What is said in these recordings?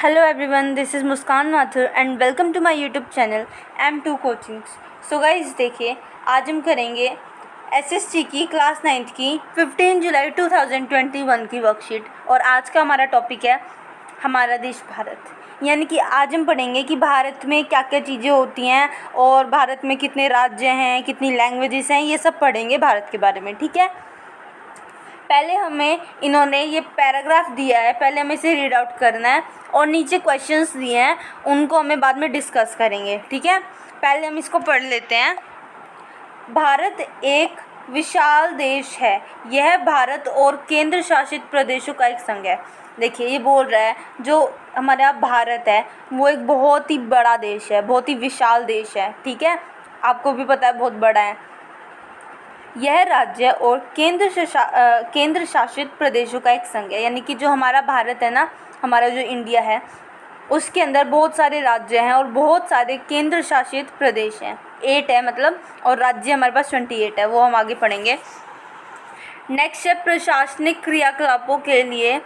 Hello everyone, this is Muskan Mathur and welcome to my YouTube channel M2 Coachings. So guys देखिए, आज हम करेंगे SST की class 9th की 15 जुलाई 2021 की वर्कशीट। और आज का हमारा टॉपिक है हमारा देश भारत। यानी कि आज हम पढ़ेंगे कि भारत में क्या क्या चीज़ें होती हैं और भारत में कितने राज्य हैं, कितनी लैंग्वेजेस हैं, ये सब पढ़ेंगे भारत के बारे में। ठीक है, पहले हमें इन्होंने ये पैराग्राफ दिया है, पहले हमें इसे रीड आउट करना है और नीचे क्वेश्चंस दिए हैं, उनको हमें बाद में डिस्कस करेंगे। ठीक है, पहले हम इसको पढ़ लेते हैं। भारत एक विशाल देश है, यह भारत और केंद्र शासित प्रदेशों का एक संघ है। देखिए, ये बोल रहा है जो हमारा भारत है वो एक बहुत ही बड़ा देश है, बहुत ही विशाल देश है। ठीक है, आपको भी पता है बहुत बड़ा है। यह राज्य और केंद्र शासित प्रदेशों का एक संघ है। यानी कि जो हमारा भारत है ना, हमारा जो इंडिया है, उसके अंदर बहुत सारे राज्य हैं और बहुत सारे केंद्र शासित प्रदेश हैं। 8 है मतलब, और राज्य हमारे पास 28 है, वो हम आगे पढ़ेंगे। नेक्स्ट है प्रशासनिक क्रियाकलापों के लिए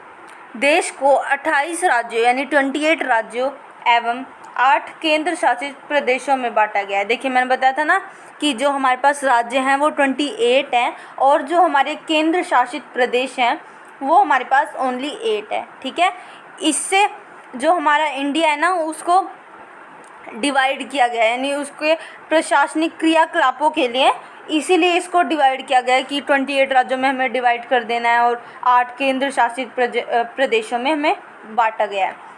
देश को 28 राज्यों यानी 28 राज्यों एवं 8 केंद्र शासित प्रदेशों में बांटा गया है। देखिए, मैंने बताया था ना कि जो हमारे पास राज्य हैं वो 28 हैं और जो हमारे केंद्र शासित प्रदेश हैं वो हमारे पास ओनली 8 है। ठीक है, इससे जो हमारा इंडिया है ना उसको डिवाइड किया गया है, यानी उसके प्रशासनिक क्रियाकलापों के लिए इसीलिए इसको डिवाइड किया गया है कि 28 राज्यों में हमें डिवाइड कर देना है और 8 केंद्र शासित प्रदेशों में हमें बांटा गया है।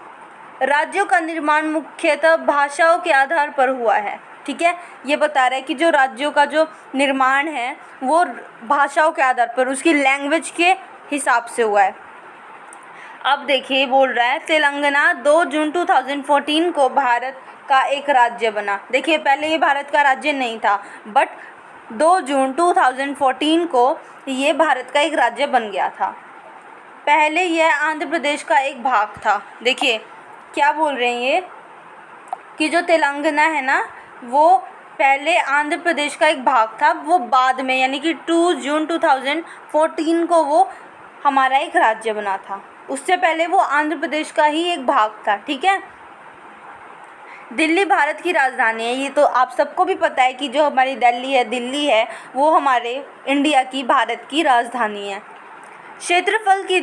राज्यों का निर्माण मुख्यतः भाषाओं के आधार पर हुआ है। ठीक है, ये बता रहा है कि जो राज्यों का जो निर्माण है वो भाषाओं के आधार पर, उसकी लैंग्वेज के हिसाब से हुआ है। अब देखिए, बोल रहा है तेलंगाना 2 जून 2014 को भारत का एक राज्य बना। देखिए, पहले ये भारत का राज्य नहीं था, बट 2 जून 2014 को ये भारत का एक राज्य बन गया था। पहले यह आंध्र प्रदेश का एक भाग था। देखिए क्या बोल रहे हैं ये कि जो तेलंगाना है ना वो पहले आंध्र प्रदेश का एक भाग था, वो बाद में यानी कि 2 जून 2014 को वो हमारा एक राज्य बना था। उससे पहले वो आंध्र प्रदेश का ही एक भाग था। ठीक है, दिल्ली भारत की राजधानी है। ये तो आप सबको भी पता है कि जो हमारी दिल्ली है वो हमारे इंडिया की, भारत की राजधानी है। क्षेत्रफल की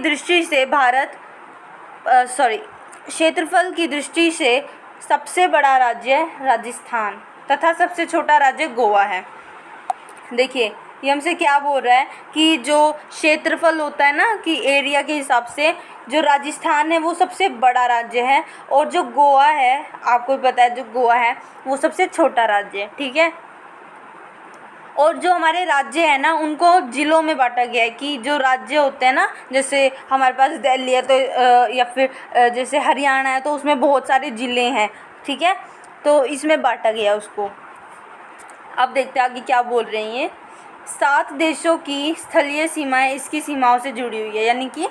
दृष्टि से सबसे बड़ा राज्य राजस्थान तथा सबसे छोटा राज्य गोवा है। देखिए, ये हमसे क्या बोल रहा है कि जो क्षेत्रफल होता है ना कि एरिया के हिसाब से जो राजस्थान है वो सबसे बड़ा राज्य है और जो गोवा है, आपको भी पता है जो गोवा है वो सबसे छोटा राज्य है। ठीक है, और जो हमारे राज्य है ना उनको जिलों में बांटा गया है कि जो राज्य होते हैं ना, जैसे हमारे पास दिल्ली है तो या फिर जैसे हरियाणा है तो उसमें बहुत सारे ज़िले हैं। ठीक है, तो इसमें बांटा गया उसको। अब देखते हैं आगे क्या बोल रही हैं। 7 देशों की स्थलीय सीमाएं इसकी सीमाओं से जुड़ी हुई है। यानी कि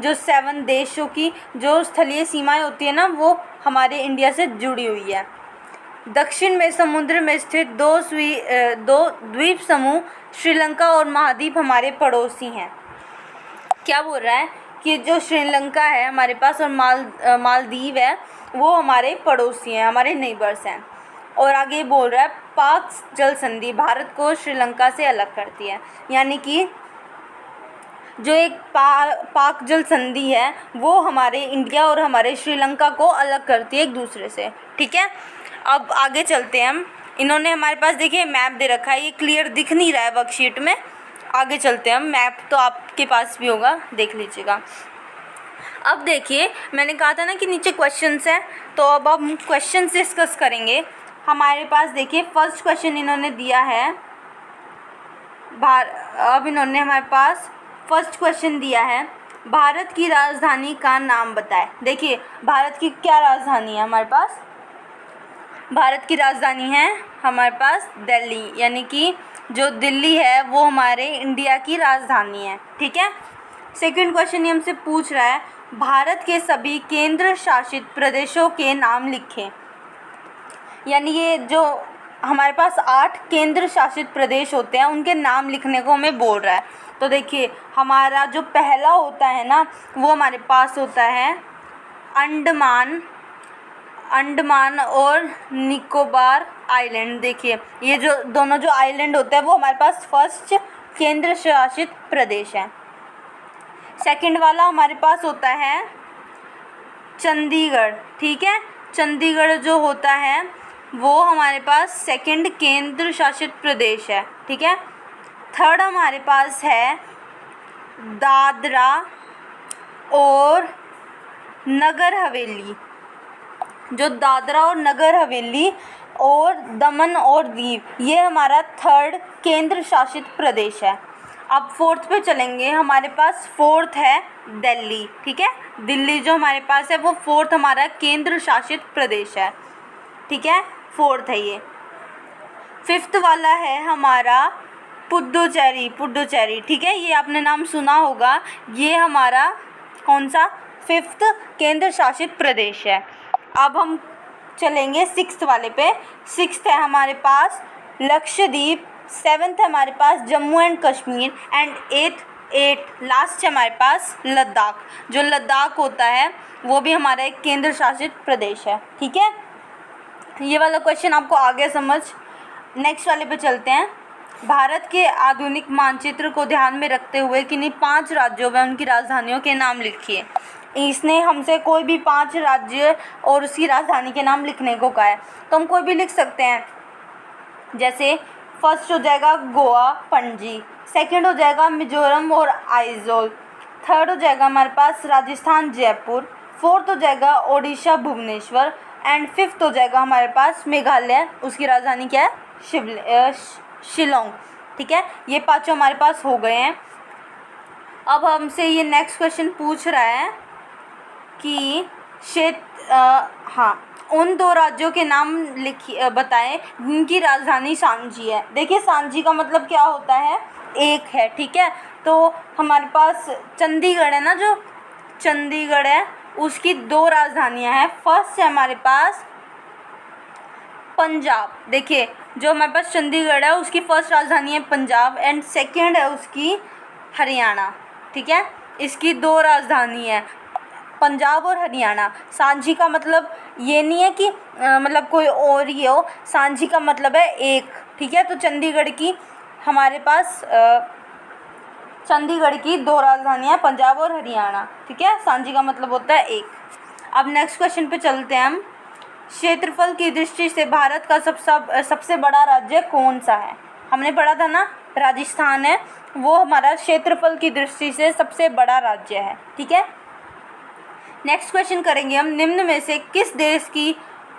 जो 7 देशों की जो स्थलीय सीमाएं होती है ना वो हमारे इंडिया से जुड़ी हुई है। दक्षिण में समुद्र में स्थित 2 द्वीप समूह श्रीलंका और महाद्वीप हमारे पड़ोसी हैं। क्या बोल रहा है कि जो श्रीलंका है हमारे पास और मालदीव है वो हमारे पड़ोसी हैं, हमारे नेबर्स हैं। और आगे बोल रहा है पाक जल संधि भारत को श्रीलंका से अलग करती है। यानी कि जो एक पाक जल संधि है वो हमारे इंडिया और हमारे श्रीलंका को अलग करती है एक दूसरे से। ठीक है, अब आगे चलते हैं हम। इन्होंने हमारे पास देखिए मैप दे रखा है, ये क्लियर दिख नहीं रहा है वर्कशीट में। आगे चलते हैं हम, मैप तो आपके पास भी होगा, देख लीजिएगा। अब देखिए, मैंने कहा था ना कि नीचे क्वेश्चंस हैं, तो अब हम क्वेश्चंस डिस्कस करेंगे। हमारे पास देखिए फर्स्ट क्वेश्चन इन्होंने दिया है अब इन्होंने हमारे पास फर्स्ट क्वेश्चन दिया है, भारत की राजधानी का नाम बताएं। देखिए, भारत की क्या राजधानी है हमारे पास? भारत की राजधानी है हमारे पास दिल्ली, यानी कि जो दिल्ली है वो हमारे इंडिया की राजधानी है। ठीक है, सेकंड क्वेश्चन ये हमसे पूछ रहा है, भारत के सभी केंद्र शासित प्रदेशों के नाम लिखें। यानी ये जो हमारे पास 8 केंद्र शासित प्रदेश होते हैं उनके नाम लिखने को हमें बोल रहा है। तो देखिए, हमारा जो पहला होता है ना वो हमारे पास होता है अंडमान और निकोबार आइलैंड। देखिए ये जो दोनों जो आइलैंड होते हैं वो हमारे पास फर्स्ट केंद्र शासित प्रदेश है। सेकंड वाला हमारे पास होता है चंडीगढ़, ठीक है। चंडीगढ़ जो होता है वो हमारे पास सेकंड केंद्र शासित प्रदेश है, ठीक है। थर्ड हमारे पास है दादरा और नगर हवेली। जो दादरा और नगर हवेली और दमन और दीव, ये हमारा थर्ड केंद्र शासित प्रदेश है। अब फोर्थ पे चलेंगे। हमारे पास फोर्थ है दिल्ली, ठीक है। दिल्ली जो हमारे पास है वो फोर्थ हमारा केंद्र शासित प्रदेश है, ठीक है। फोर्थ है ये। फिफ्थ वाला है हमारा पुडुचेरी, ठीक है। ये आपने नाम सुना होगा। ये हमारा कौन सा फिफ्थ केंद्र शासित प्रदेश है। अब हम चलेंगे सिक्स्थ वाले पे। सिक्स्थ है हमारे पास लक्षद्वीप, सेवन्थ है हमारे पास Jammu and Kashmir and at last है हमारे पास लद्दाख। जो लद्दाख होता है वो भी हमारा एक केंद्र शासित प्रदेश है, ठीक है। ये वाला क्वेश्चन आपको आगे समझ। नेक्स्ट वाले पे चलते हैं। भारत के आधुनिक मानचित्र को ध्यान में रखते हुए किन्हीं 5 राज्यों व उनकी राजधानियों के नाम लिखिए। इसने हमसे कोई भी 5 राज्य और उसकी राजधानी के नाम लिखने को कहा है, तो हम कोई भी लिख सकते हैं। जैसे फर्स्ट हो जाएगा गोवा पणजी, सेकंड हो जाएगा मिजोरम और आइजोल, थर्ड हो जाएगा हमारे पास राजस्थान जयपुर, फोर्थ हो जाएगा ओडिशा भुवनेश्वर एंड फिफ्थ हो जाएगा हमारे पास मेघालय, उसकी राजधानी क्या है शिलोंग, ठीक है। ये 5 हमारे पास हो गए हैं। अब हमसे ये नेक्स्ट क्वेश्चन पूछ रहा है कि उन 2 राज्यों के नाम लिखिए, बताएं जिनकी राजधानी सांची है। देखिए सांची का मतलब क्या होता है, एक है, ठीक है। तो हमारे पास चंडीगढ़ है ना, जो चंडीगढ़ है उसकी 2 राजधानियां हैं। फर्स्ट है हमारे पास पंजाब। देखिए जो हमारे पास चंडीगढ़ है उसकी फर्स्ट राजधानी है पंजाब एंड सेकंड है उसकी हरियाणा, ठीक है। इसकी 2 राजधानी है, पंजाब और हरियाणा। सांची का मतलब ये नहीं है कि मतलब कोई और ही हो, सांची का मतलब है एक, ठीक है। तो चंडीगढ़ की हमारे पास चंडीगढ़ की 2 राजधानियाँ पंजाब और हरियाणा, ठीक है। सांची का मतलब होता है एक। अब नेक्स्ट क्वेश्चन पे चलते हैं हम। क्षेत्रफल की दृष्टि से भारत का सबसे बड़ा राज्य कौन सा है। हमने पढ़ा था ना, राजस्थान है, वो हमारा क्षेत्रफल की दृष्टि से सबसे बड़ा राज्य है, ठीक है। नेक्स्ट क्वेश्चन करेंगे हम। निम्न में से किस देश की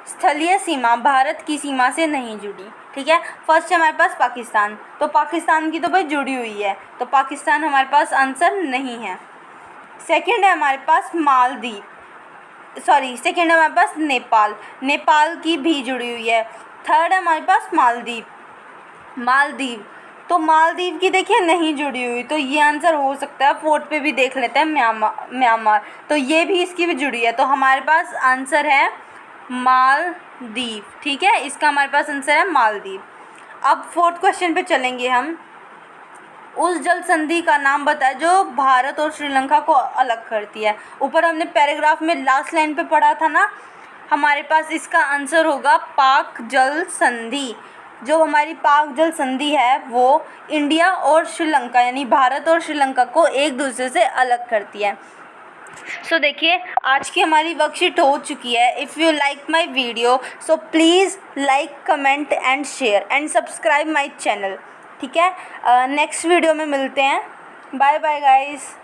स्थलीय सीमा भारत की सीमा से नहीं जुड़ी, ठीक है। फर्स्ट है हमारे पास पाकिस्तान, तो पाकिस्तान की तो भाई जुड़ी हुई है, तो पाकिस्तान हमारे पास आंसर नहीं है। सेकंड है हमारे पास सेकंड है हमारे पास नेपाल की भी जुड़ी हुई है। थर्ड है हमारे पास मालदीव, तो मालदीव की देखिए नहीं जुड़ी हुई, तो ये आंसर हो सकता है। फोर्थ पे भी देख लेते हैं म्यांमार, तो ये भी इसकी भी जुड़ी है, तो हमारे पास आंसर है मालदीव, ठीक है। इसका हमारे पास आंसर है मालदीव। अब फोर्थ क्वेश्चन पे चलेंगे हम। उस जल संधि का नाम बताएं जो भारत और श्रीलंका को अलग करती है। ऊपर हमने पैराग्राफ में लास्ट लाइन पे पढ़ा था ना, हमारे पास इसका आंसर होगा पाक जल संधि। जो हमारी पाक जल संधि है वो इंडिया और श्रीलंका यानी भारत और श्रीलंका को एक दूसरे से अलग करती है। सो देखिए आज की हमारी वर्कशीट हो चुकी है। If you like my video so please like, comment and share and subscribe my channel, ठीक है। नेक्स्ट वीडियो में मिलते हैं। Bye bye guys.